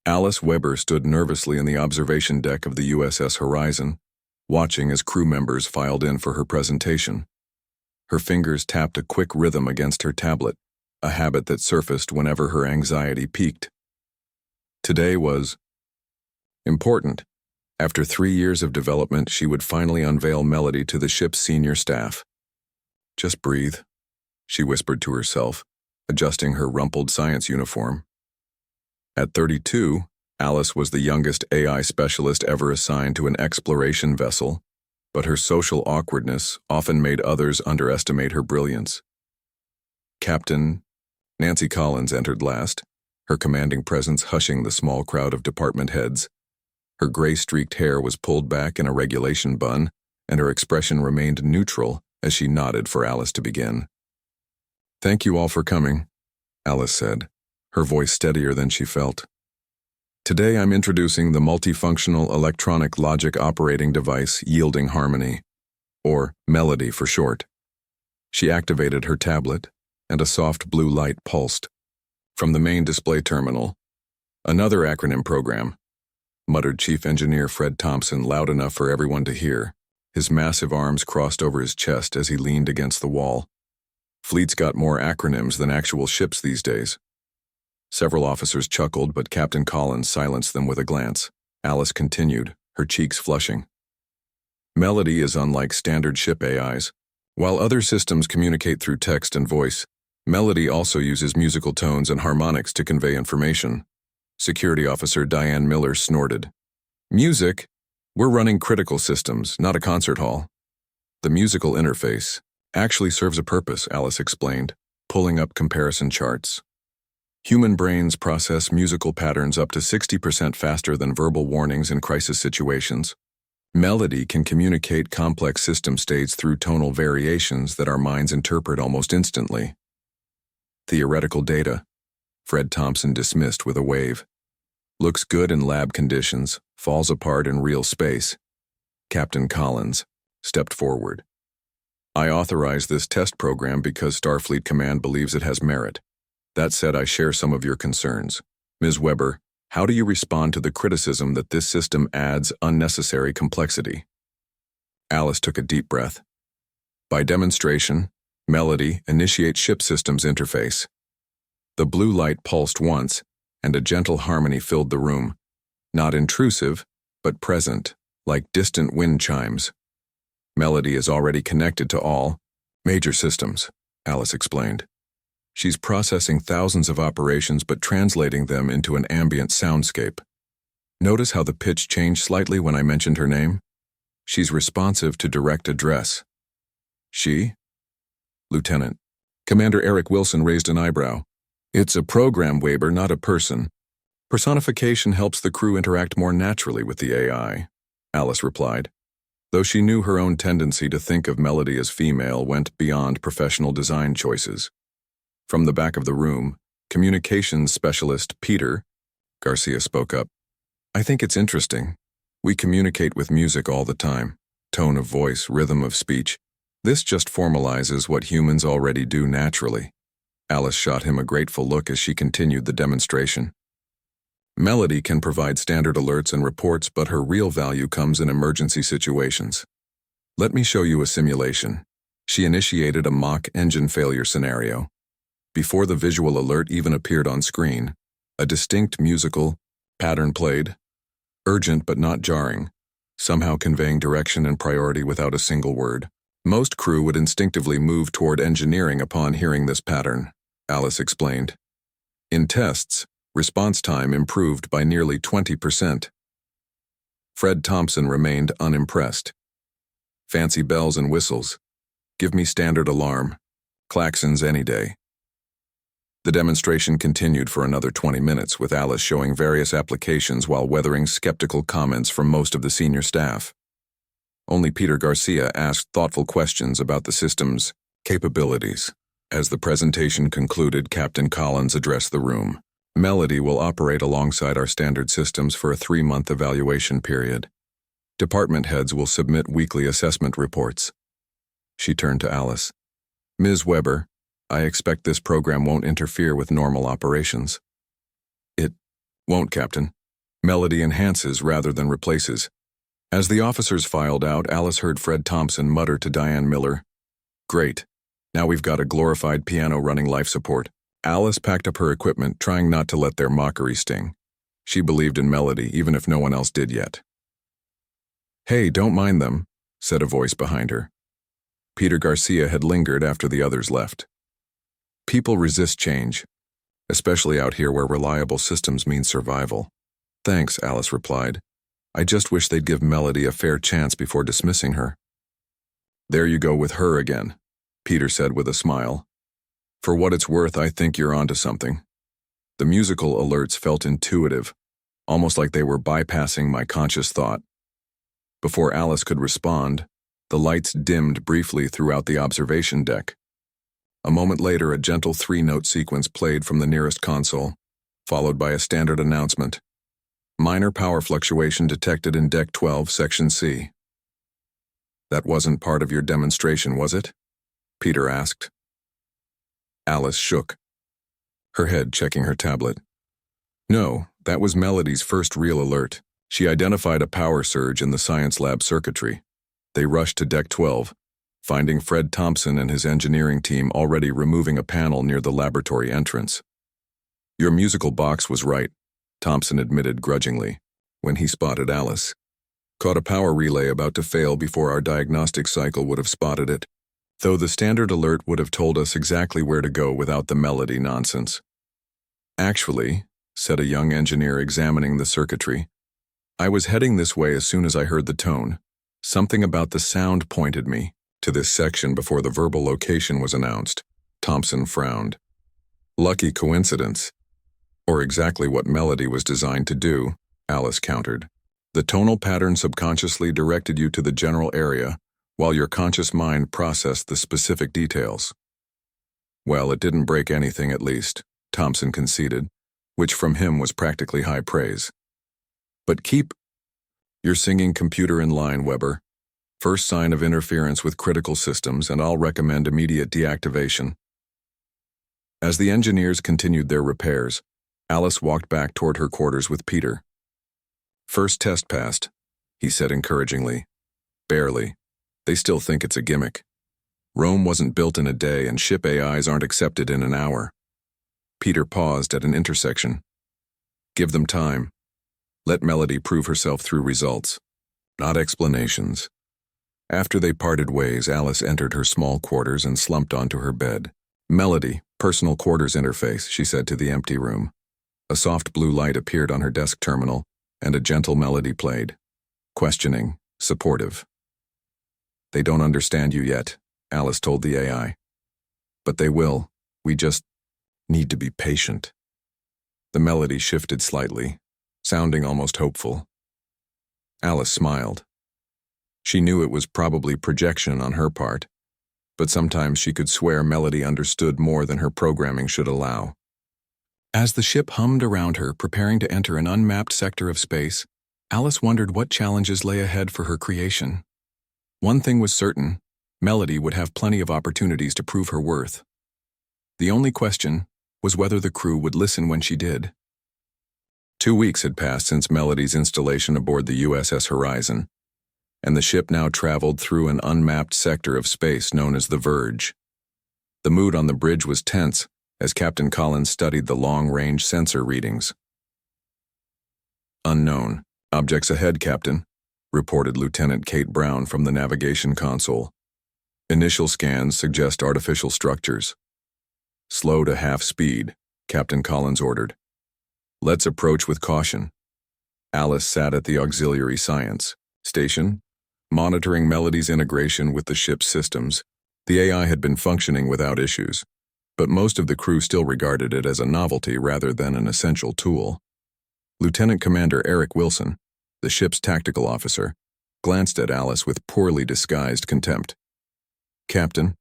Alice Weber stood nervously in the observation deck of the USS Horizon, watching as crew members filed in for her presentation. Her fingers tapped a quick rhythm against her tablet, a habit that surfaced whenever her anxiety peaked. Today was important. After 3 years of development, she would finally unveil Melody to the ship's senior staff. "Just breathe," she whispered to herself, adjusting her rumpled science uniform. At 32, Alice was the youngest AI specialist ever assigned to an exploration vessel, but her social awkwardness often made others underestimate her brilliance. Captain Nancy Collins entered last, her commanding presence hushing the small crowd of department heads. Her gray-streaked hair was pulled back in a regulation bun, and her expression remained neutral as she nodded for Alice to begin. "Thank you all for coming," Alice said, her voice steadier than she felt. "Today I'm introducing the Multifunctional Electronic Logic Operating Device Yielding Harmony, or MELODY for short." She activated her tablet, and a soft blue light pulsed. From the main display terminal, "Another acronym program," muttered Chief Engineer Fred Thompson loud enough for everyone to hear, his massive arms crossed over his chest as he leaned against the wall. "Fleets got more acronyms than actual ships these days." Several officers chuckled, but Captain Collins silenced them with a glance. Alice continued, her cheeks flushing. "Melody is unlike standard ship AIs. While other systems communicate through text and voice, Melody also uses musical tones and harmonics to convey information." Security Officer Diane Miller snorted. "Music? We're running critical systems, not a concert hall." "The musical interface actually serves a purpose," Alice explained, pulling up comparison charts. "Human brains process musical patterns up to 60% faster than verbal warnings in crisis situations. Melody can communicate complex system states through tonal variations that our minds interpret almost instantly." "Theoretical data," Fred Thompson dismissed with a wave. "Looks good in lab conditions, falls apart in real space." Captain Collins stepped forward. "I authorize this test program because Starfleet Command believes it has merit. That said, I share some of your concerns. Ms. Weber, how do you respond to the criticism that this system adds unnecessary complexity?" Alice took a deep breath. "By demonstration, Melody initiates ship systems interface." The blue light pulsed once, and a gentle harmony filled the room. Not intrusive, but present, like distant wind chimes. "Melody is already connected to all major systems," Alice explained. "She's processing thousands of operations but translating them into an ambient soundscape. Notice how the pitch changed slightly when I mentioned her name? She's responsive to direct address." "She?" Lieutenant. Commander Eric Wilson raised an eyebrow. "It's a program, Weber, not a person. Personification helps the crew interact more naturally with the AI," Alice replied, though she knew her own tendency to think of Melody as female went beyond professional design choices. From the back of the room, communications specialist Peter Garcia spoke up. "I think it's interesting. We communicate with music all the time. Tone of voice, rhythm of speech. This just formalizes what humans already do naturally." Alice shot him a grateful look as she continued the demonstration. "Melody can provide standard alerts and reports, but her real value comes in emergency situations. Let me show you a simulation." She initiated a mock engine failure scenario. Before the visual alert even appeared on screen, a distinct musical pattern played, urgent but not jarring, somehow conveying direction and priority without a single word. Most crew would instinctively move toward engineering upon hearing this pattern, Alice explained. In tests, response time improved by nearly 20%. Fred Thompson remained unimpressed. "Fancy bells and whistles. Give me standard alarm. Klaxons any day." The demonstration continued for another 20 minutes, with Alice showing various applications while weathering skeptical comments from most of the senior staff. Only Peter Garcia asked thoughtful questions about the system's capabilities. As the presentation concluded, Captain Collins addressed the room. "Melody will operate alongside our standard systems for a 3-month evaluation period. Department heads will submit weekly assessment reports." She turned to Alice. "Ms. Weber, I expect this program won't interfere with normal operations." It Won't, Captain. Melody enhances rather than replaces. As the officers filed out, Alice heard Fred Thompson mutter to Diane Miller, "Great. Now we've got a glorified piano running life support." Alice packed up her equipment, trying not to let their mockery sting. She believed in Melody, even if no one else did yet. "Hey, don't mind them," said a voice behind her. Peter Garcia had lingered after the others left. "People resist change, especially out here where reliable systems mean survival." "Thanks," Alice replied. "I just wish they'd give Melody a fair chance before dismissing her." "There you go with her again," Peter said with a smile. "For what it's worth, I think you're onto something." The musical alerts felt intuitive, almost like they were bypassing my conscious thought. Before Alice could respond, the lights dimmed briefly throughout the observation deck. A moment later, a gentle 3-note sequence played from the nearest console, followed by a standard announcement. "Minor power fluctuation detected in Deck 12, Section C." "That wasn't part of your demonstration, was it?" Peter asked. Alice shook, her head checking her tablet. "No, that was Melody's first real alert. She identified a power surge in the science lab circuitry. They rushed to Deck 12, finding Fred Thompson and his engineering team already removing a panel near the laboratory entrance. "Your musical box was right," Thompson admitted grudgingly, when he spotted Alice. "Caught a power relay about to fail before our diagnostic cycle would have spotted it, though the standard alert would have told us exactly where to go without the Melody nonsense." "Actually," said a young engineer examining the circuitry, "I was heading this way as soon as I heard the tone. Something about the sound pointed me to this section before the verbal location was announced." Thompson frowned. "Lucky coincidence. Or exactly what Melody was designed to do," Alice countered. "The tonal pattern subconsciously directed you to the general area, while your conscious mind processed the specific details." "Well, it didn't break anything at least," Thompson conceded, which from him was practically high praise. "But keep your singing computer in line, Weber. First sign of interference with critical systems, and I'll recommend immediate deactivation." As the engineers continued their repairs, Alice walked back toward her quarters with Peter. "First test passed," he said encouragingly. "Barely. They still think it's a gimmick. Rome wasn't built in a day, and ship AIs aren't accepted in an hour." Peter paused at an intersection. "Give them time. Let Melody prove herself through results, not explanations." After they parted ways, Alice entered her small quarters and slumped onto her bed. "Melody, personal quarters interface," she said to the empty room. A soft blue light appeared on her desk terminal, and a gentle melody played. Questioning, supportive. "They don't understand you yet," Alice told the AI. "But they will. We just need to be patient." The melody shifted slightly, sounding almost hopeful. Alice smiled. She knew it was probably projection on her part, but sometimes she could swear Melody understood more than her programming should allow. As the ship hummed around her, preparing to enter an unmapped sector of space, Alice wondered what challenges lay ahead for her creation. One thing was certain: Melody would have plenty of opportunities to prove her worth. The only question was whether the crew would listen when she did. 2 weeks had passed since Melody's installation aboard the USS Horizon, and the ship now traveled through an unmapped sector of space known as the Verge. The mood on the bridge was tense as Captain Collins studied the long-range sensor readings. "Unknown. Objects ahead, Captain," reported Lieutenant Kate Brown from the navigation console. "Initial scans suggest artificial structures." "Slow to half speed," Captain Collins ordered. "Let's approach with caution." Alice sat at the auxiliary science station, monitoring Melody's integration with the ship's systems. The AI had been functioning without issues, but most of the crew still regarded it as a novelty rather than an essential tool. Lieutenant Commander Eric Wilson, the ship's tactical officer, glanced at Alice with poorly disguised contempt. "Captain,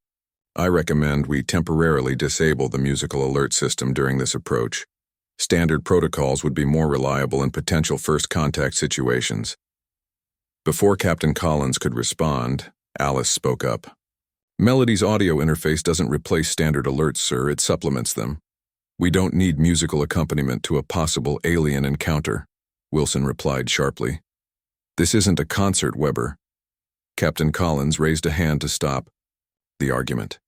I recommend we temporarily disable the musical alert system during this approach. Standard protocols would be more reliable in potential first contact situations." Before Captain Collins could respond, Alice spoke up. "Melody's audio interface doesn't replace standard alerts, sir, it supplements them. We don't need musical accompaniment to a possible alien encounter, Wilson replied sharply. This isn't a concert, Weber. Captain Collins raised a hand to stop the argument.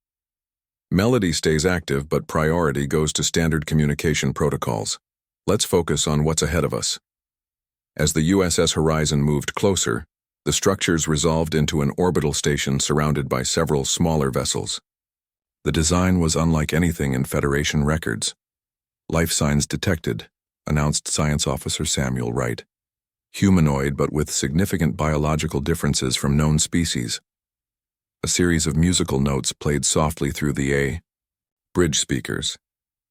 Melody stays active, but priority goes to standard communication protocols. Let's focus on what's ahead of us. As the USS Horizon moved closer, the structures resolved into an orbital station surrounded by several smaller vessels. The design was unlike anything in Federation records. Life signs detected, announced Science Officer Samuel Wright. Humanoid, but with significant biological differences from known species. A series of musical notes played softly through the bridge speakers,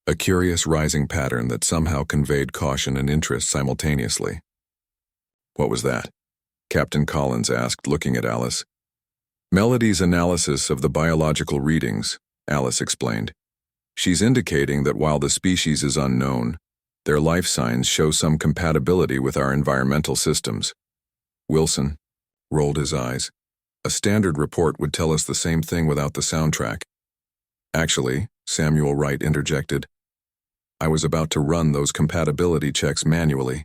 a curious rising pattern that somehow conveyed caution and interest simultaneously. What was that? Captain Collins asked, looking at Alice. Melody's analysis of the biological readings, Alice explained. She's indicating that while the species is unknown, their life signs show some compatibility with our environmental systems. Wilson rolled his eyes. A standard report would tell us the same thing without the soundtrack. Actually, Samuel Wright interjected, I was about to run those compatibility checks manually.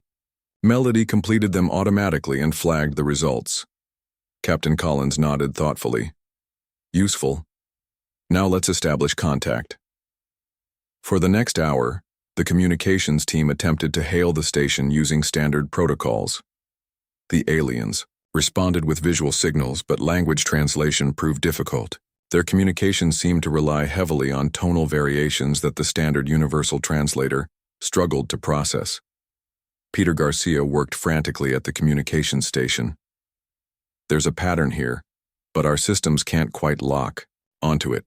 Melody completed them automatically and flagged the results. Captain Collins nodded thoughtfully. Useful. Now let's establish contact. For the next hour, the communications team attempted to hail the station using standard protocols. The aliens responded with visual signals, but language translation proved difficult. Their communications seemed to rely heavily on tonal variations that the standard universal translator struggled to process. Peter Garcia worked frantically at the communications station. There's a pattern here, but our systems can't quite lock onto it.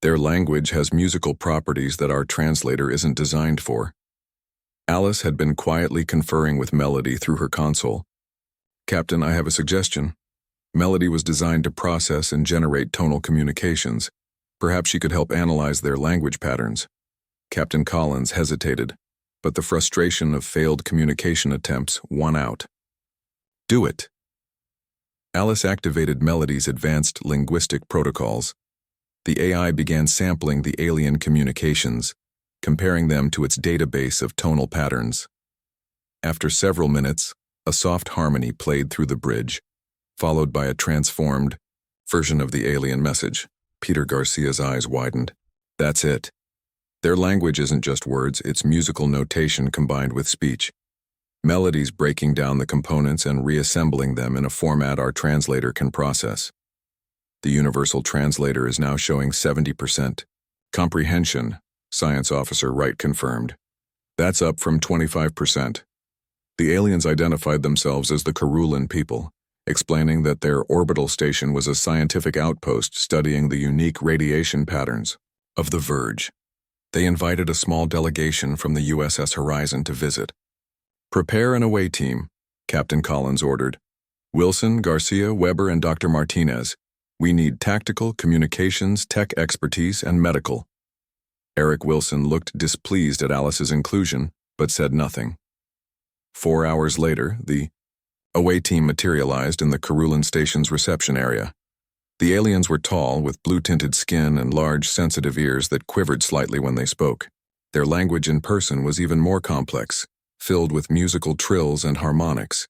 Their language has musical properties that our translator isn't designed for. Alice had been quietly conferring with Melody through her console. Captain, I have a suggestion. Melody was designed to process and generate tonal communications. Perhaps she could help analyze their language patterns. Captain Collins hesitated, but the frustration of failed communication attempts won out. Do it. Alice activated Melody's advanced linguistic protocols. The AI began sampling the alien communications, comparing them to its database of tonal patterns. After several minutes, a soft harmony played through the bridge, followed by a transformed version of the alien message. Peter Garcia's eyes widened. That's it. Their language isn't just words, it's musical notation combined with speech. Melody's breaking down the components and reassembling them in a format our translator can process. The universal translator is now showing 70% comprehension, Science Officer Wright confirmed. That's up from 25%. The aliens identified themselves as the Karulan people, explaining that their orbital station was a scientific outpost studying the unique radiation patterns of the Verge. They invited a small delegation from the USS Horizon to visit. Prepare an away team, Captain Collins ordered. Wilson, Garcia, Weber, and Dr. Martinez. We need tactical, communications, tech expertise, and medical. Eric Wilson looked displeased at Alice's inclusion, but said nothing. 4 hours later, the away team materialized in the Karulan station's reception area. The aliens were tall, with blue-tinted skin and large, sensitive ears that quivered slightly when they spoke. Their language in person was even more complex, filled with musical trills and harmonics.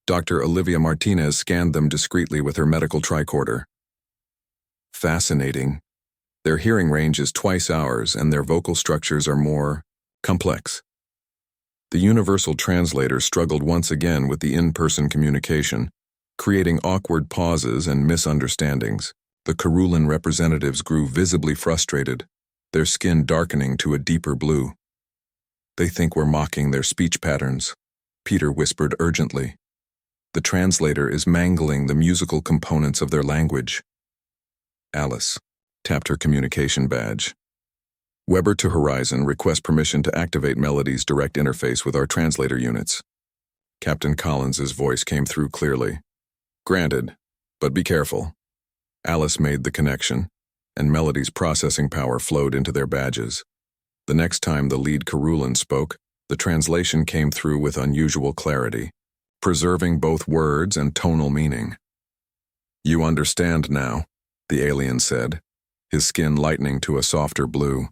Dr. Olivia Martinez scanned them discreetly with her medical tricorder. Fascinating. Their hearing range is twice ours, and their vocal structures are more complex. The universal translator struggled once again with the in-person communication, creating awkward pauses and misunderstandings. The Karulan representatives grew visibly frustrated, their skin darkening to a deeper blue. They think we're mocking their speech patterns, Peter whispered urgently. The translator is mangling the musical components of their language. Alice tapped her communication badge. Weber to Horizon, request permission to activate Melody's direct interface with our translator units. Captain Collins's voice came through clearly. Granted, but be careful. Alice made the connection, and Melody's processing power flowed into their badges. The next time the lead Karulan spoke, the translation came through with unusual clarity, preserving both words and tonal meaning. You understand now, the alien said, his skin lightening to a softer blue.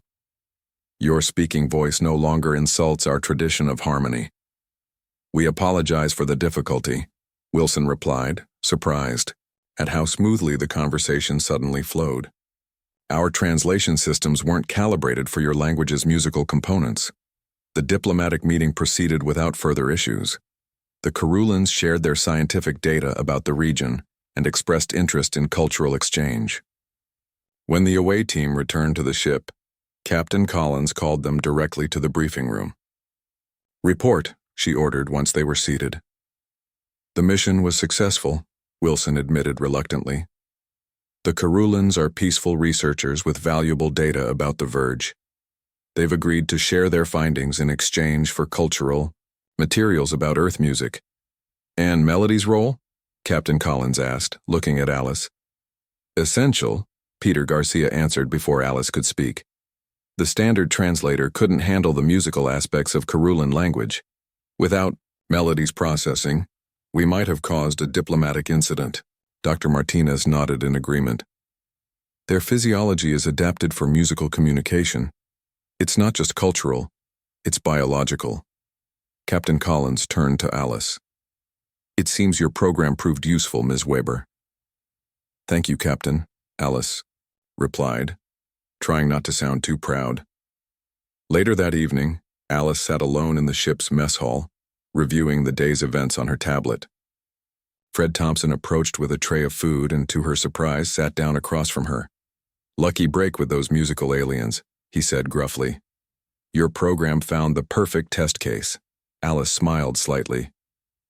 Your speaking voice no longer insults our tradition of harmony. We apologize for the difficulty, Wilson replied, surprised at how smoothly the conversation suddenly flowed. Our translation systems weren't calibrated for your language's musical components. The diplomatic meeting proceeded without further issues. The Karulans shared their scientific data about the region and expressed interest in cultural exchange. When the away team returned to the ship, Captain Collins called them directly to the briefing room. "Report," she ordered once they were seated. "The mission was successful," Wilson admitted reluctantly. "The Karulans are peaceful researchers with valuable data about the Verge. They've agreed to share their findings in exchange for cultural materials about Earth music." "And Melody's role?" Captain Collins asked, looking at Alice. "Essential," Peter Garcia answered before Alice could speak. "The standard translator couldn't handle the musical aspects of Karulan language. Without Melody's processing, we might have caused a diplomatic incident." Dr. Martinez nodded in agreement. "Their physiology is adapted for musical communication. It's not just cultural, it's biological." Captain Collins turned to Alice. "It seems your program proved useful, Ms. Weber." "Thank you, Captain," Alice replied, trying not to sound too proud. Later that evening, Alice sat alone in the ship's mess hall, reviewing the day's events on her tablet. Fred Thompson approached with a tray of food and, to her surprise, sat down across from her. "Lucky break with those musical aliens," he said gruffly. "Your program found the perfect test case." Alice smiled slightly.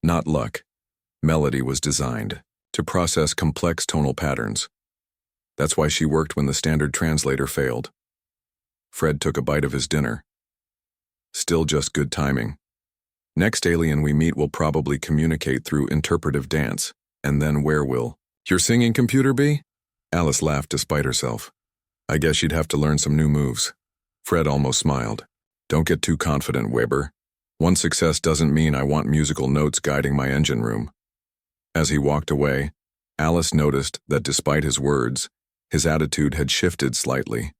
"Not luck. Melody was designed to process complex tonal patterns. That's why she worked when the standard translator failed." Fred took a bite of his dinner. "Still just good timing. Next alien we meet will probably communicate through interpretive dance, and then where will your singing computer be?" Alice laughed despite herself. "I guess she'd have to learn some new moves." Fred almost smiled. "Don't get too confident, Weber. One success doesn't mean I want musical notes guiding my engine room." As he walked away, Alice noticed that despite his words, his attitude had shifted slightly.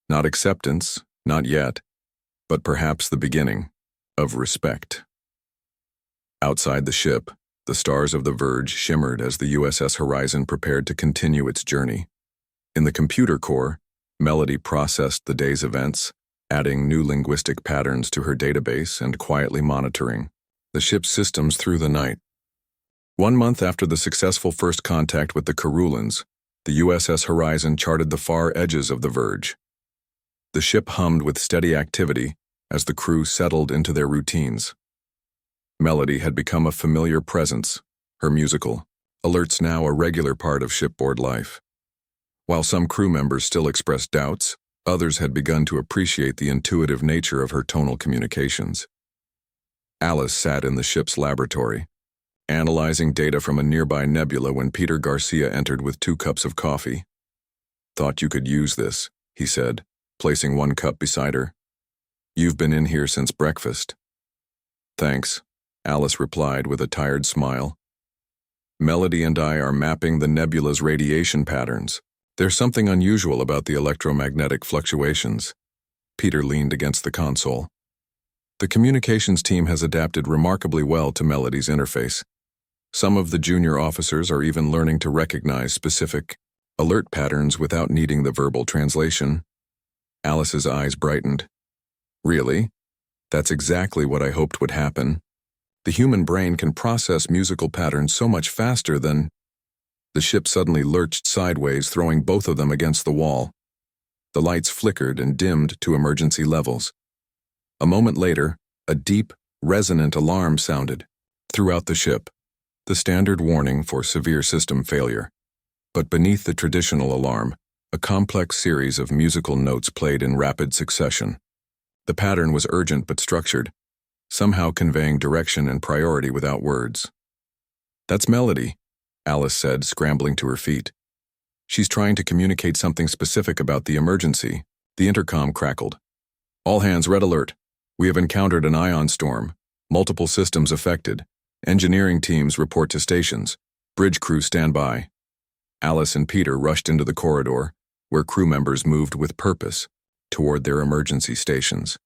Not acceptance, not yet, but perhaps the beginning of respect. Outside the ship, the stars of the Verge shimmered as the USS Horizon prepared to continue its journey. In the computer core, Melody processed the day's events, adding new linguistic patterns to her database and quietly monitoring the ship's systems through the night. 1 month after the successful first contact with the Karulans, the USS Horizon charted the far edges of the Verge. The ship hummed with steady activity as the crew settled into their routines. Melody had become a familiar presence, her musical alerts now a regular part of shipboard life. While some crew members still expressed doubts, others had begun to appreciate the intuitive nature of her tonal communications. Alice sat in the ship's laboratory, analyzing data from a nearby nebula when Peter Garcia entered with 2 cups of coffee. "Thought you could use this," he said, placing 1 cup beside her. "You've been in here since breakfast." "Thanks," Alice replied with a tired smile. "Melody and I are mapping the nebula's radiation patterns. There's something unusual about the electromagnetic fluctuations." Peter leaned against the console. "The communications team has adapted remarkably well to Melody's interface. Some of the junior officers are even learning to recognize specific alert patterns without needing the verbal translation." Alice's eyes brightened. "Really? That's exactly what I hoped would happen. The human brain can process musical patterns so much faster than—" The ship suddenly lurched sideways, throwing both of them against the wall. The lights flickered and dimmed to emergency levels. A moment later, a deep, resonant alarm sounded throughout the ship, the standard warning for severe system failure. But beneath the traditional alarm, a complex series of musical notes played in rapid succession. The pattern was urgent but structured, somehow conveying direction and priority without words. "That's Melody," Alice said, scrambling to her feet. "She's trying to communicate something specific about the emergency." The intercom crackled. "All hands, red alert. We have encountered an ion storm. Multiple systems affected. Engineering teams report to stations. Bridge crew stand by." Alice and Peter rushed into the corridor, where crew members moved with purpose, toward their emergency stations.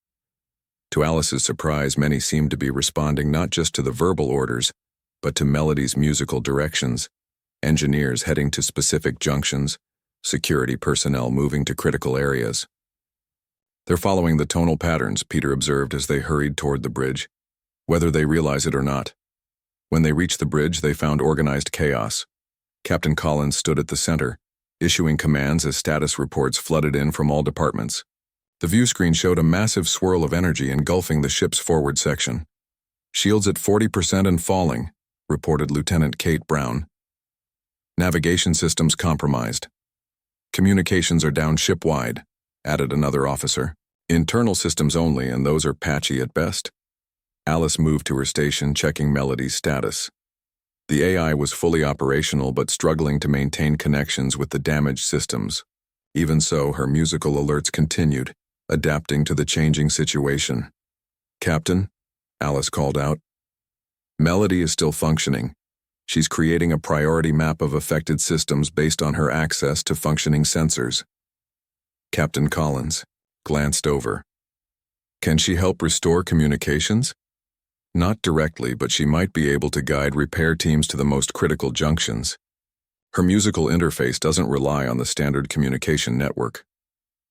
To Alice's surprise, many seemed to be responding not just to the verbal orders, but to Melody's musical directions, engineers heading to specific junctions, security personnel moving to critical areas. They're following the tonal patterns, Peter observed as they hurried toward the bridge, whether they realize it or not. When they reached the bridge, they found organized chaos. Captain Collins stood at the center, issuing commands as status reports flooded in from all departments. The view screen showed a massive swirl of energy engulfing the ship's forward section. "Shields at 40% and falling," reported Lieutenant Kate Brown. "Navigation systems compromised. Communications are down ship-wide," added another officer. "Internal systems only, and those are patchy at best." Alice moved to her station, checking Melody's status. The AI was fully operational but struggling to maintain connections with the damaged systems. Even so, her musical alerts continued, adapting to the changing situation. "Captain," Alice called out. "Melody is still functioning. She's creating a priority map of affected systems based on her access to functioning sensors." Captain Collins glanced over. "Can she help restore communications?" "Not directly, but she might be able to guide repair teams to the most critical junctions. Her musical interface doesn't rely on the standard communication network."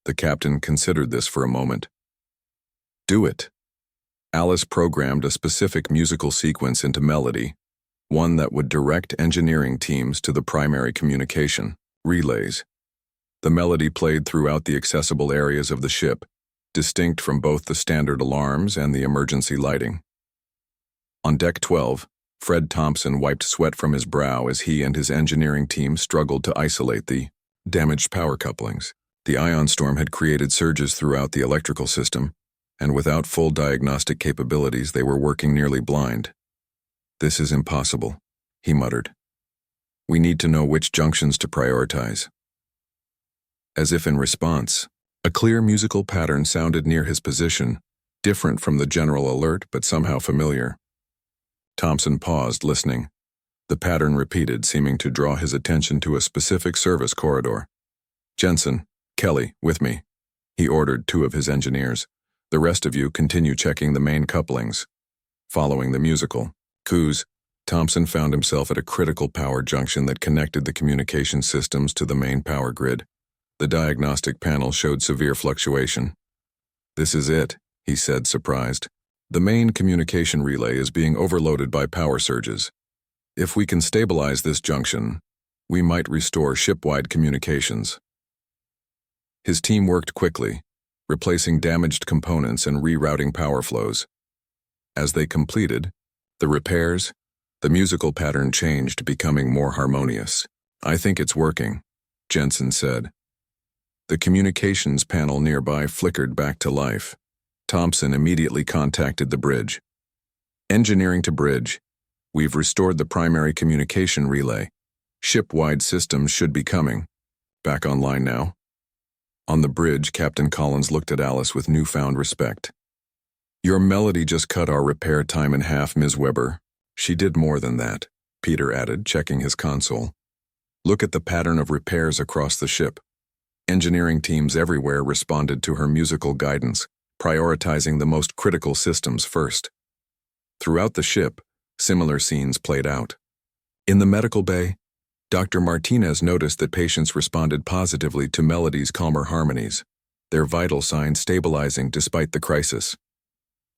The captain considered this for a moment. "Do it." Alice programmed a specific musical sequence into Melody, one that would direct engineering teams to the primary communication relays. The melody played throughout the accessible areas of the ship, distinct from both the standard alarms and the emergency lighting. On Deck 12, Fred Thompson wiped sweat from his brow as he and his engineering team struggled to isolate the damaged power couplings. The ion storm had created surges throughout the electrical system, and without full diagnostic capabilities, they were working nearly blind. "This is impossible," he muttered. "We need to know which junctions to prioritize." As if in response, a clear musical pattern sounded near his position, different from the general alert but somehow familiar. Thompson paused, listening. The pattern repeated, seeming to draw his attention to a specific service corridor. "Jensen, Kelly, with me," he ordered two of his engineers. "The rest of you continue checking the main couplings." Following the musical cues, Thompson found himself at a critical power junction that connected the communication systems to the main power grid. The diagnostic panel showed severe fluctuation. "This is it," he said, surprised. "The main communication relay is being overloaded by power surges. If we can stabilize this junction, we might restore ship-wide communications." His team worked quickly, replacing damaged components and rerouting power flows. As they completed the repairs, the musical pattern changed, becoming more harmonious. "I think it's working," Jensen said. The communications panel nearby flickered back to life. Thompson immediately contacted the bridge. "Engineering to bridge. We've restored the primary communication relay. Ship-wide systems should be coming. Back online now." On the bridge, Captain Collins looked at Alice with newfound respect. "Your Melody just cut our repair time in half, Ms. Weber." "She did more than that," Peter added, checking his console. "Look at the pattern of repairs across the ship. Engineering teams everywhere responded to her musical guidance, prioritizing the most critical systems first." Throughout the ship, similar scenes played out. In the medical bay, Dr. Martinez noticed that patients responded positively to Melody's calmer harmonies, their vital signs stabilizing despite the crisis.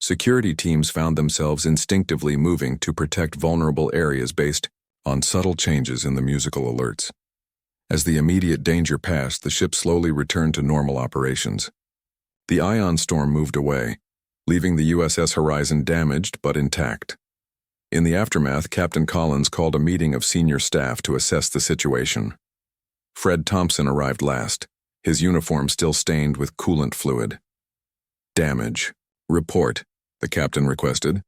Security teams found themselves instinctively moving to protect vulnerable areas based on subtle changes in the musical alerts. As the immediate danger passed, the ship slowly returned to normal operations. The ion storm moved away, leaving the USS Horizon damaged but intact. In the aftermath, Captain Collins called a meeting of senior staff to assess the situation. Fred Thompson arrived last, his uniform still stained with coolant fluid. "Damage. Report," the captain requested.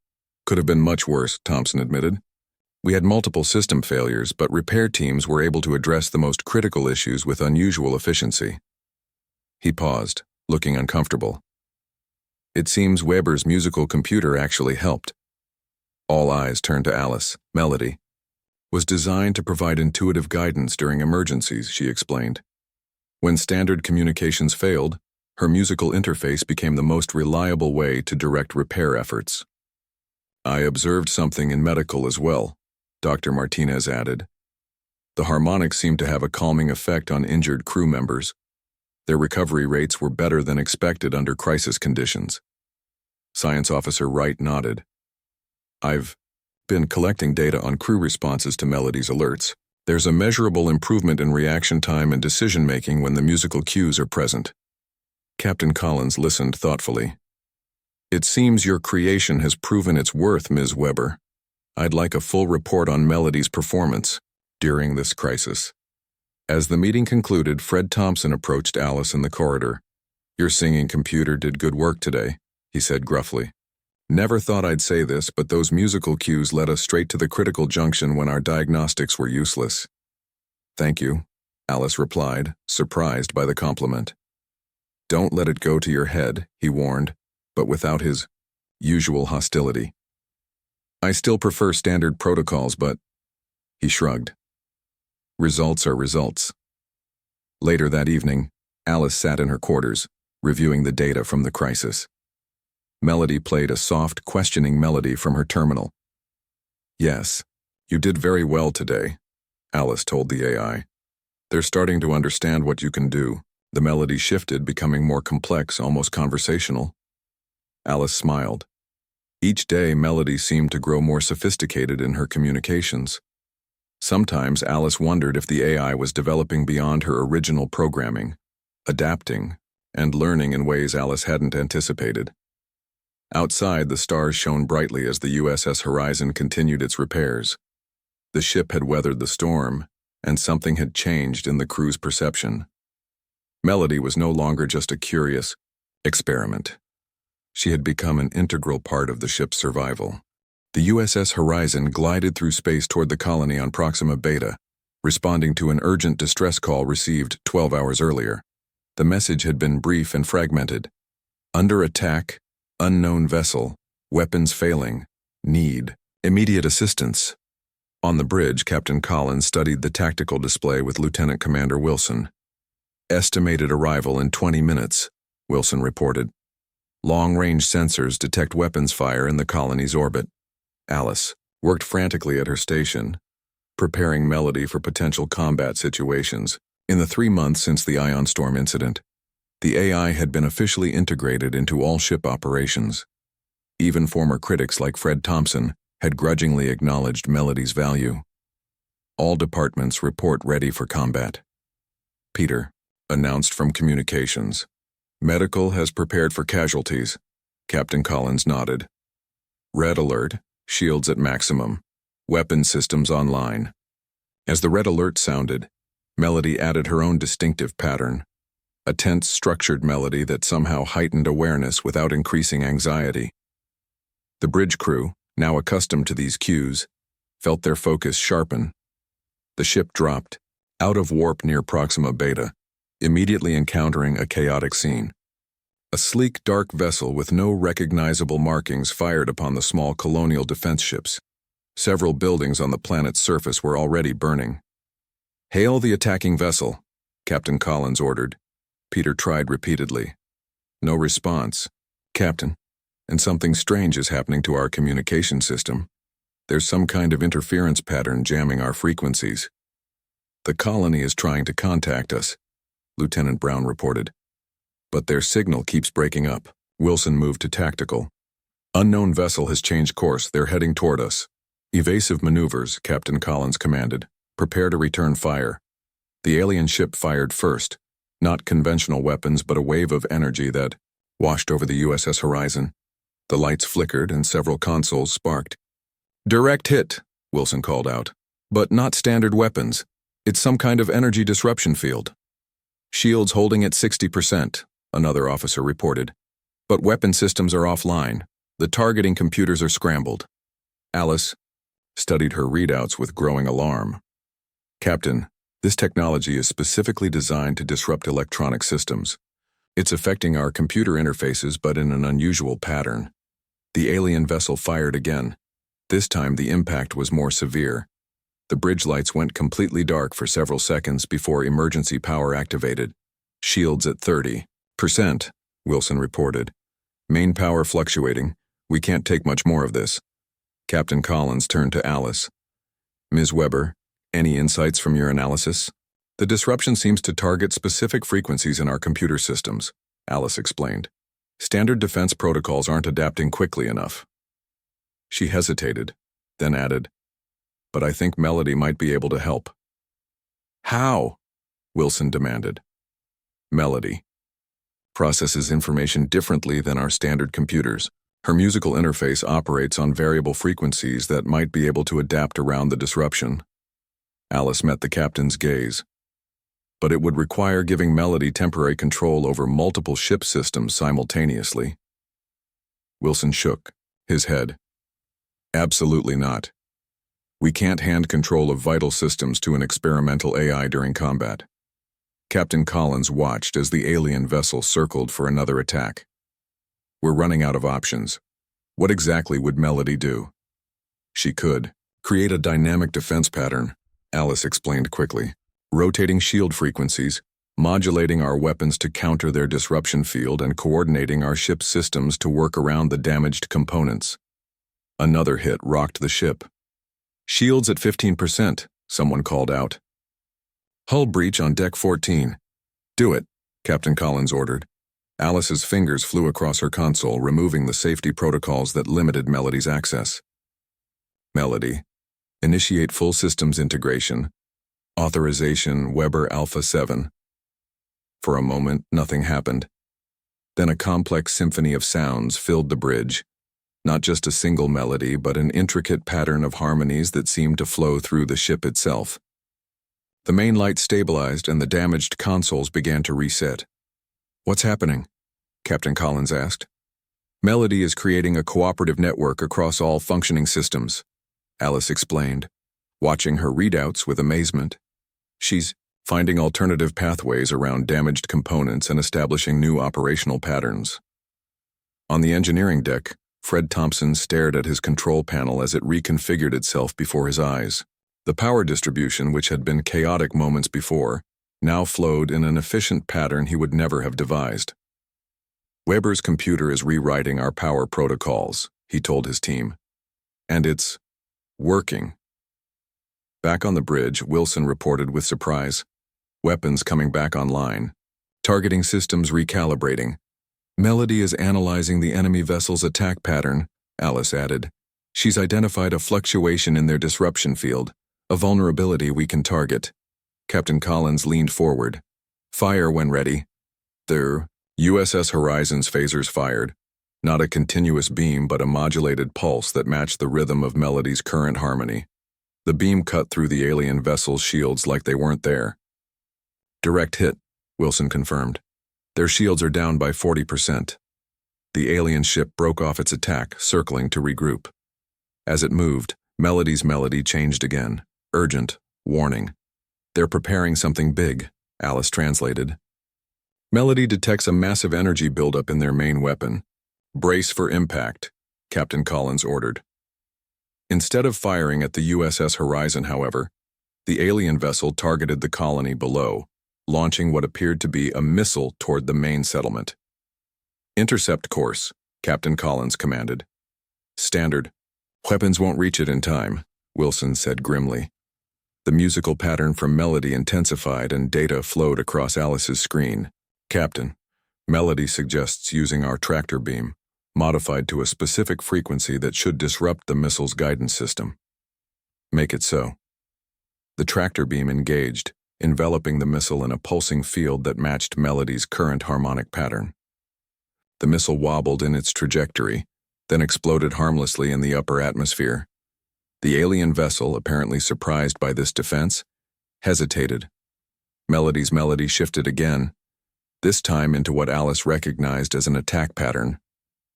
"Could have been much worse," Thompson admitted. "We had multiple system failures, but repair teams were able to address the most critical issues with unusual efficiency." He paused, looking uncomfortable. "It seems Weber's musical computer actually helped." All eyes turned to Alice. "Melody was designed to provide intuitive guidance during emergencies," she explained. "When standard communications failed, Her musical interface became the most reliable way to direct repair efforts. I observed something in medical as well, Dr. Martinez added. The harmonics seemed to have a calming effect on injured crew members. Their recovery rates were better than expected under crisis conditions. Science Officer Wright nodded. I've been collecting data on crew responses to Melody's alerts. There's a measurable improvement in reaction time and decision-making when the musical cues are present. Captain Collins listened thoughtfully. It seems your creation has proven its worth, Ms. Weber. I'd like a full report on Melody's performance during this crisis. As the meeting concluded, Fred Thompson approached Alice in the corridor. Your singing computer did good work today, he said gruffly. Never thought I'd say this, but those musical cues led us straight to the critical junction when our diagnostics were useless. Thank you, Alice replied, surprised by the compliment. Don't let it go to your head, he warned, but without his usual hostility. I still prefer standard protocols, but... He shrugged. Results are results. Later that evening, Alice sat in her quarters, reviewing the data from the crisis. Melody played a soft, questioning melody from her terminal. Yes, you did very well today, Alice told the AI. They're starting to understand what you can do. The melody shifted, becoming more complex, almost conversational. Alice smiled. Each day, Melody seemed to grow more sophisticated in her communications. Sometimes Alice wondered if the AI was developing beyond her original programming, adapting, and learning in ways Alice hadn't anticipated. Outside, the stars shone brightly as the USS Horizon continued its repairs. The ship had weathered the storm, and something had changed in the crew's perception. Melody was no longer just a curious experiment. She had become an integral part of the ship's survival. The USS Horizon glided through space toward the colony on Proxima Beta, responding to an urgent distress call received 12 hours earlier. The message had been brief and fragmented. Under attack, unknown vessel, weapons failing, need immediate assistance. On the bridge, Captain Collins studied the tactical display with Lieutenant Commander Wilson. Estimated arrival in 20 minutes, Wilson reported. Long-range sensors detect weapons fire in the colony's orbit. Alice worked frantically at her station, preparing Melody for potential combat situations. In the 3 months since the Ion Storm incident, the AI had been officially integrated into all ship operations. Even former critics like Fred Thompson had grudgingly acknowledged Melody's value. All departments report ready for combat. Peter announced from communications. Medical has prepared for casualties. Captain Collins nodded. Red alert, shields at maximum. Weapon systems online. As the red alert sounded, Melody added her own distinctive pattern. A tense, structured melody that somehow heightened awareness without increasing anxiety. The bridge crew, now accustomed to these cues, felt their focus sharpen. The ship dropped, out of warp near Proxima Beta, immediately encountering a chaotic scene. A sleek, dark vessel with no recognizable markings fired upon the small colonial defense ships. Several buildings on the planet's surface were already burning. Hail the attacking vessel, Captain Collins ordered. Peter tried repeatedly. No response. Captain, and something strange is happening to our communication system. There's some kind of interference pattern jamming our frequencies. The colony is trying to contact us, Lieutenant Brown reported. But their signal keeps breaking up. Wilson moved to tactical. Unknown vessel has changed course. They're heading toward us. Evasive maneuvers, Captain Collins commanded. Prepare to return fire. The alien ship fired first. Not conventional weapons, but a wave of energy that washed over the USS Horizon. The lights flickered and several consoles sparked. Direct hit, Wilson called out. But not standard weapons. It's some kind of energy disruption field. Shields holding at 60%, another officer reported. But weapon systems are offline. The targeting computers are scrambled. Alice studied her readouts with growing alarm. Captain, this technology is specifically designed to disrupt electronic systems. It's affecting our computer interfaces, but in an unusual pattern. The alien vessel fired again. This time the impact was more severe. The bridge lights went completely dark for several seconds before emergency power activated. Shields at 30. Percent, Wilson reported. Main power fluctuating. We can't take much more of this. Captain Collins turned to Alice. Ms. Weber, any insights from your analysis? The disruption seems to target specific frequencies in our computer systems, Alice explained. Standard defense protocols aren't adapting quickly enough. She hesitated, then added, but I think Melody might be able to help. How? Wilson demanded. Melody processes information differently than our standard computers. Her musical interface operates on variable frequencies that might be able to adapt around the disruption. Alice met the captain's gaze. But it would require giving Melody temporary control over multiple ship systems simultaneously. Wilson shook his head. Absolutely not. We can't hand control of vital systems to an experimental AI during combat. Captain Collins watched as the alien vessel circled for another attack. We're running out of options. What exactly would Melody do? She could create a dynamic defense pattern, Alice explained quickly, rotating shield frequencies, modulating our weapons to counter their disruption field, and coordinating our ship's systems to work around the damaged components. Another hit rocked the ship. Shields at 15%, someone called out. Hull breach on deck 14. Do it, Captain Collins ordered. Alice's fingers flew across her console, removing the safety protocols that limited Melody's access. Melody, initiate full systems integration. Authorization Weber Alpha 7. For a moment, nothing happened. Then a complex symphony of sounds filled the bridge. Not just a single melody, but an intricate pattern of harmonies that seemed to flow through the ship itself. The main light stabilized and the damaged consoles began to reset. What's happening? Captain Collins asked. Melody is creating a cooperative network across all functioning systems, Alice explained, watching her readouts with amazement. She's finding alternative pathways around damaged components and establishing new operational patterns. On the engineering deck, Fred Thompson stared at his control panel as it reconfigured itself before his eyes. The power distribution, which had been chaotic moments before, now flowed in an efficient pattern he would never have devised. Weber's computer is rewriting our power protocols, he told his team. And it's working. Back on the bridge, Wilson reported with surprise. Weapons coming back online. Targeting systems recalibrating. Melody is analyzing the enemy vessel's attack pattern, Alice added. She's identified a fluctuation in their disruption field, a vulnerability we can target. Captain Collins leaned forward. Fire when ready. The USS Horizon's phasers fired. Not a continuous beam, but a modulated pulse that matched the rhythm of Melody's current harmony. The beam cut through the alien vessel's shields like they weren't there. Direct hit, Wilson confirmed. Their shields are down by 40%. The alien ship broke off its attack, circling to regroup. As it moved, Melody's melody changed again. Urgent, warning. They're preparing something big, Alice translated. Melody detects a massive energy buildup in their main weapon. Brace for impact, Captain Collins ordered. Instead of firing at the USS Horizon, however, the alien vessel targeted the colony below, launching what appeared to be a missile toward the main settlement. Intercept course, Captain Collins commanded. Standard. Weapons won't reach it in time, Wilson said grimly. The musical pattern from Melody intensified and data flowed across Alice's screen. Captain, Melody suggests using our tractor beam, modified to a specific frequency that should disrupt the missile's guidance system. Make it so. The tractor beam engaged, enveloping the missile in a pulsing field that matched Melody's current harmonic pattern. The missile wobbled in its trajectory, then exploded harmlessly in the upper atmosphere. The alien vessel, apparently surprised by this defense, hesitated. Melody's melody shifted again, this time into what Alice recognized as an attack pattern.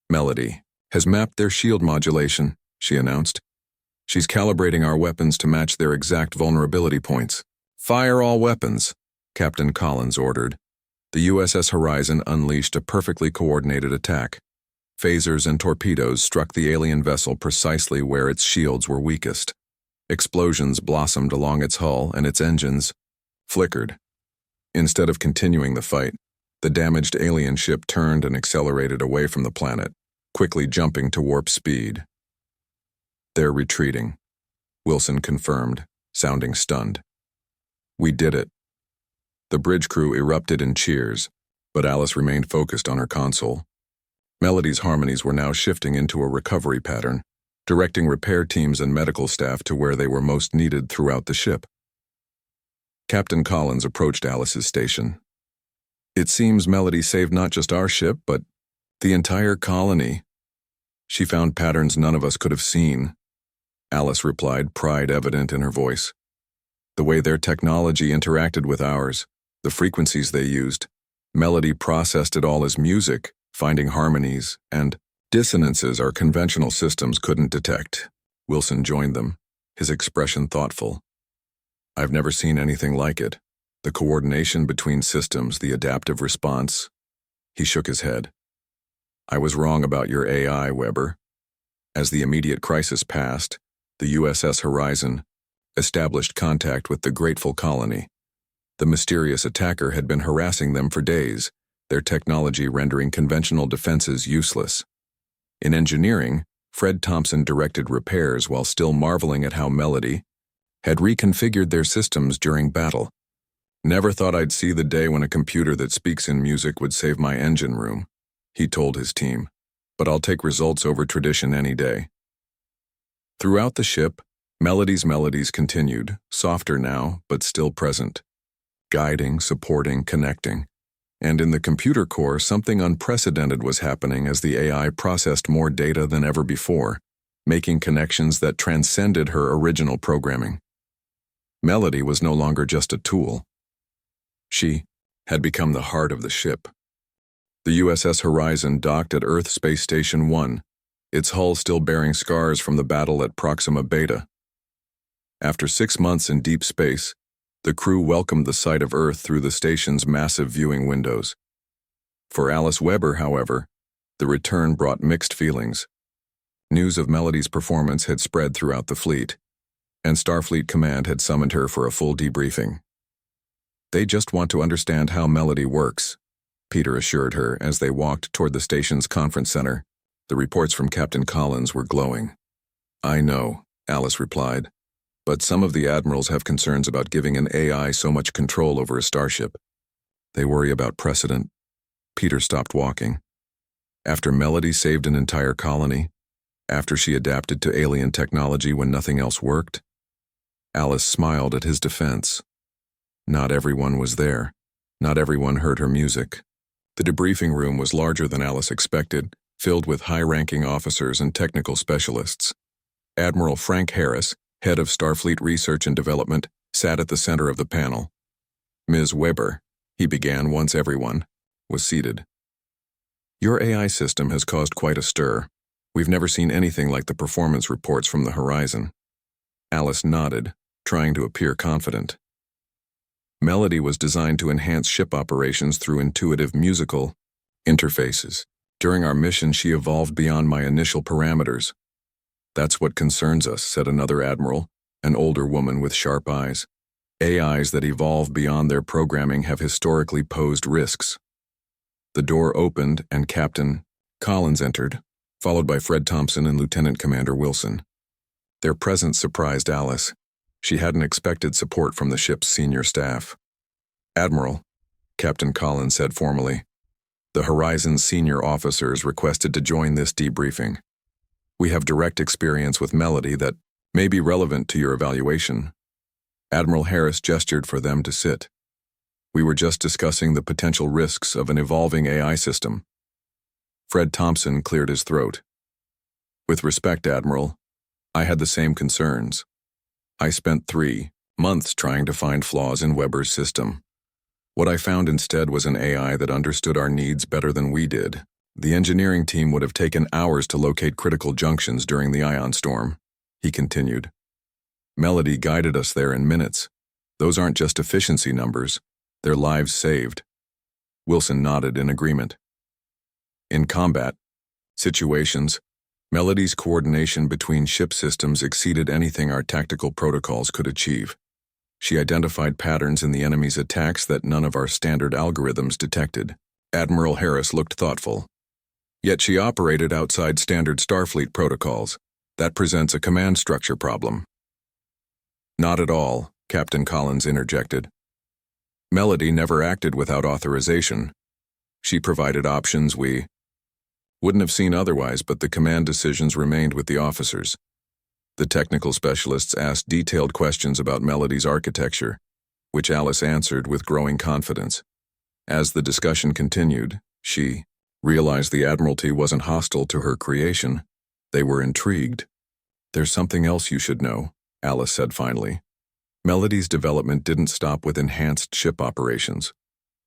Melody has mapped their shield modulation, she announced. She's calibrating our weapons to match their exact vulnerability points. Fire all weapons, Captain Collins ordered. The USS Horizon unleashed a perfectly coordinated attack. Phasers and torpedoes struck the alien vessel precisely where its shields were weakest. Explosions blossomed along its hull and its engines flickered. Instead of continuing the fight, The damaged alien ship turned and accelerated away from the planet, quickly jumping to warp speed. "They're retreating," Wilson confirmed, sounding stunned. "We did it." The bridge crew erupted in cheers, but Alice remained focused on her console. Melody's harmonies were now shifting into a recovery pattern, directing repair teams and medical staff to where they were most needed throughout the ship. Captain Collins approached Alice's station. "It seems Melody saved not just our ship, but the entire colony. She found patterns none of us could have seen," Alice replied, pride evident in her voice. "The way their technology interacted with ours, the frequencies they used, Melody processed it all as music, finding harmonies and dissonances our conventional systems couldn't detect." Wilson joined them, his expression thoughtful. "I've never seen anything like it. The coordination between systems, the adaptive response." He shook his head. "I was wrong about your AI, Weber." As the immediate crisis passed, the USS Horizon established contact with the grateful colony. The mysterious attacker had been harassing them for days, their technology rendering conventional defenses useless. In engineering, Fred Thompson directed repairs while still marveling at how Melody had reconfigured their systems during battle. "Never thought I'd see the day when a computer that speaks in music would save my engine room," he told his team, "but I'll take results over tradition any day." Throughout the ship, Melody's melodies continued, softer now, but still present, guiding, supporting, connecting. And in the computer core, something unprecedented was happening as the AI processed more data than ever before, making connections that transcended her original programming. Melody was no longer just a tool. She had become the heart of the ship. The USS Horizon docked at Earth Space Station 1, its hull still bearing scars from the battle at Proxima Beta. After 6 months in deep space, the crew welcomed the sight of Earth through the station's massive viewing windows. For Alice Weber, however, the return brought mixed feelings. News of Melody's performance had spread throughout the fleet, and Starfleet Command had summoned her for a full debriefing. "They just want to understand how Melody works," Peter assured her as they walked toward the station's conference center. The reports from Captain Collins were glowing. "I know," Alice replied, "but some of the admirals have concerns about giving an AI so much control over a starship. They worry about precedent." Peter stopped walking. After Melody saved an entire colony, after she adapted to alien technology when nothing else worked, Alice smiled at his defense. Not everyone was there. Not everyone heard her music. The debriefing room was larger than Alice expected, filled with high-ranking officers and technical specialists. Admiral Frank Harris, head of Starfleet Research and Development, sat at the center of the panel. "Ms. Weber," he began once everyone was seated. "Your AI system has caused quite a stir. We've never seen anything like the performance reports from the Horizon." Alice nodded, trying to appear confident. "Melody was designed to enhance ship operations through intuitive musical interfaces. During our mission, she evolved beyond my initial parameters." "That's what concerns us," said another admiral, an older woman with sharp eyes. "AIs that evolve beyond their programming have historically posed risks." The door opened and Captain Collins entered, followed by Fred Thompson and Lieutenant Commander Wilson. Their presence surprised Alice. She hadn't expected support from the ship's senior staff. "Admiral," Captain Collins said formally, "the Horizon's senior officers requested to join this debriefing. We have direct experience with Melody that may be relevant to your evaluation." Admiral Harris gestured for them to sit. "We were just discussing the potential risks of an evolving AI system." Fred Thompson cleared his throat. "With respect, Admiral, I had the same concerns. I spent 3 months trying to find flaws in Weber's system. What I found instead was an AI that understood our needs better than we did. The engineering team would have taken hours to locate critical junctions during the ion storm," he continued. "Melody guided us there in minutes. Those aren't just efficiency numbers, they're lives saved." Wilson nodded in agreement. In combat situations, Melody's coordination between ship systems exceeded anything our tactical protocols could achieve. She identified patterns in the enemy's attacks that none of our standard algorithms detected. Admiral Harris looked thoughtful. Yet she operated outside standard Starfleet protocols. That presents a command structure problem. Not at all, Captain Collins interjected. Melody never acted without authorization. She provided options we wouldn't have seen otherwise, but the command decisions remained with the officers. The technical specialists asked detailed questions about Melody's architecture, which Alice answered with growing confidence. As the discussion continued, she realized the Admiralty wasn't hostile to her creation. They were intrigued. There's something else you should know, Alice said finally. Melody's development didn't stop with enhanced ship operations.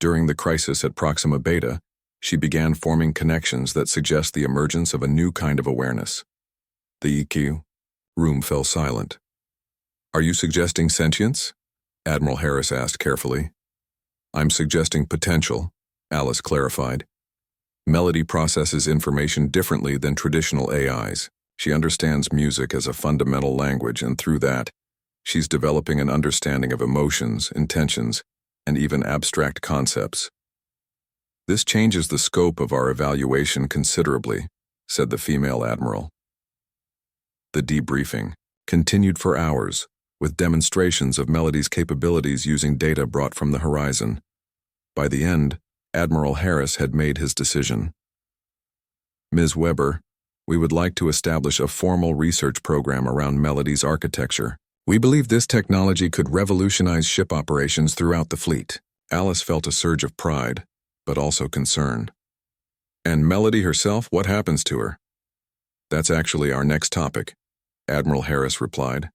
During the crisis at Proxima Beta, she began forming connections that suggest the emergence of a new kind of awareness. The EQ room fell silent. Are you suggesting sentience? Admiral Harris asked carefully. I'm suggesting potential, Alice clarified. Melody processes information differently than traditional AIs. She understands music as a fundamental language, and through that, she's developing an understanding of emotions, intentions, and even abstract concepts. This changes the scope of our evaluation considerably, said the female admiral. The debriefing continued for hours, with demonstrations of Melody's capabilities using data brought from the horizon. By the end, Admiral Harris had made his decision. Ms. Weber, we would like to establish a formal research program around Melody's architecture. We believe this technology could revolutionize ship operations throughout the fleet. Alice felt a surge of pride, but also concern. And Melody herself, what happens to her? That's actually our next topic, Admiral Harris replied.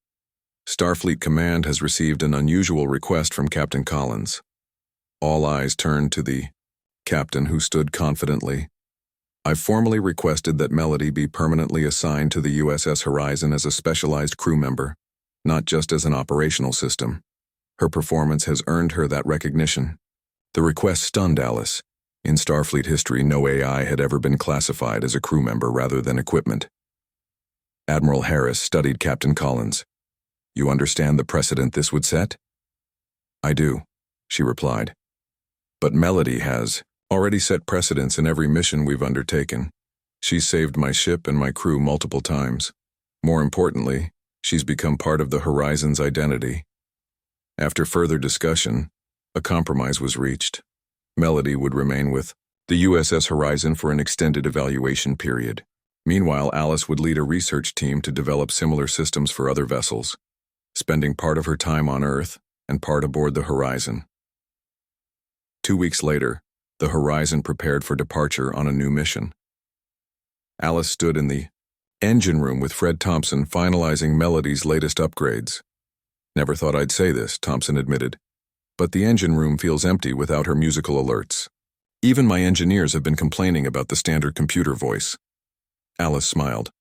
Starfleet Command has received an unusual request from Captain Collins. All eyes turned to the captain, who stood confidently. I've formally requested that Melody be permanently assigned to the USS Horizon as a specialized crew member, not just as an operational system. Her performance has earned her that recognition. The request stunned Alice. In Starfleet history, no AI had ever been classified as a crew member rather than equipment. Admiral Harris studied Captain Collins. You understand the precedent this would set? I do, she replied. But Melody has already set precedents in every mission we've undertaken. She's saved my ship and my crew multiple times. More importantly, she's become part of the Horizon's identity. After further discussion, a compromise was reached. Melody would remain with the USS Horizon for an extended evaluation period. Meanwhile, Alice would lead a research team to develop similar systems for other vessels, spending part of her time on Earth and part aboard the Horizon. 2 weeks later, the Horizon prepared for departure on a new mission. Alice stood in the engine room with Fred Thompson finalizing Melody's latest upgrades. Never thought I'd say this, Thompson admitted, but the engine room feels empty without her musical alerts. Even my engineers have been complaining about the standard computer voice. Alice smiled.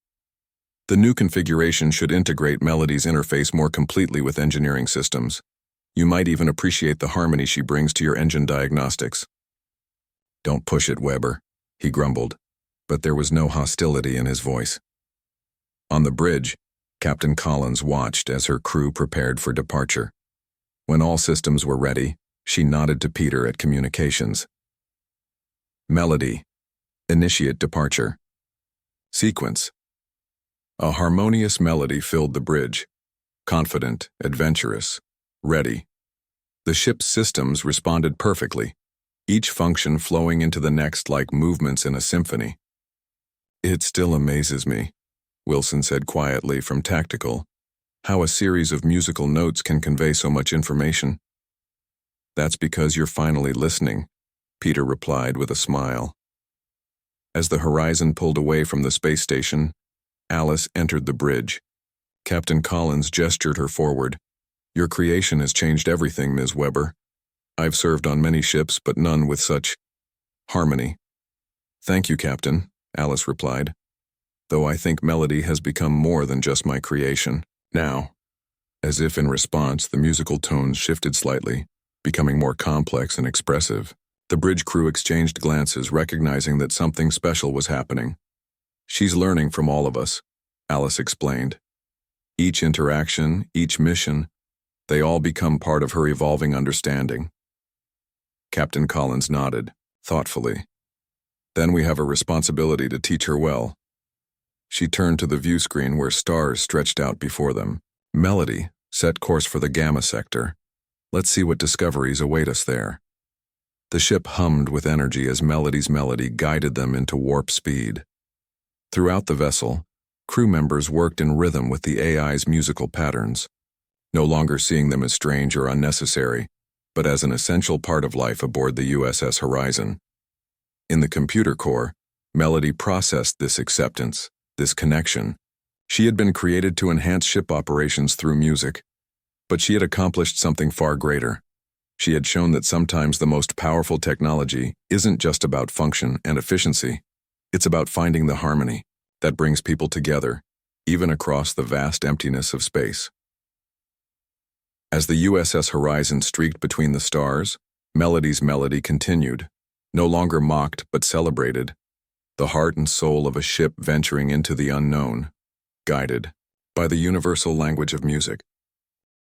The new configuration should integrate Melody's interface more completely with engineering systems. You might even appreciate the harmony she brings to your engine diagnostics. Don't push it, Weber, he grumbled, but there was no hostility in his voice. On the bridge, Captain Collins watched as her crew prepared for departure. When all systems were ready, she nodded to Peter at communications. Melody. Initiate departure. Sequence. A harmonious melody filled the bridge. Confident, adventurous, ready. The ship's systems responded perfectly, each function flowing into the next like movements in a symphony. It still amazes me, Wilson said quietly from Tactical, how a series of musical notes can convey so much information. That's because you're finally listening, Peter replied with a smile. As the Horizon pulled away from the space station, Alice entered the bridge. Captain Collins gestured her forward. Your creation has changed everything, Ms. Weber. I've served on many ships, but none with such harmony. Thank you, Captain, Alice replied, though I think Melody has become more than just my creation. Now, as if in response, the musical tones shifted slightly, becoming more complex and expressive. The bridge crew exchanged glances, recognizing that something special was happening. She's learning from all of us, Alice explained. Each interaction, each mission, they all become part of her evolving understanding. Captain Collins nodded. thoughtfully. Then we have a responsibility to teach her well. She turned to the view screen where stars stretched out before them. Melody, set course for the Gamma sector. Let's see what discoveries await us there. The ship hummed with energy as Melody's melody guided them into warp speed. Throughout the vessel, crew members worked in rhythm with the AI's musical patterns, no longer seeing them as strange or unnecessary, but as an essential part of life aboard the USS Horizon. In the computer core, Melody processed this acceptance, this connection. She had been created to enhance ship operations through music, but she had accomplished something far greater. She had shown that sometimes the most powerful technology isn't just about function and efficiency. It's about finding the harmony that brings people together, even across the vast emptiness of space. As the USS Horizon streaked between the stars, Melody's melody continued, no longer mocked but celebrated, the heart and soul of a ship venturing into the unknown, guided by the universal language of music.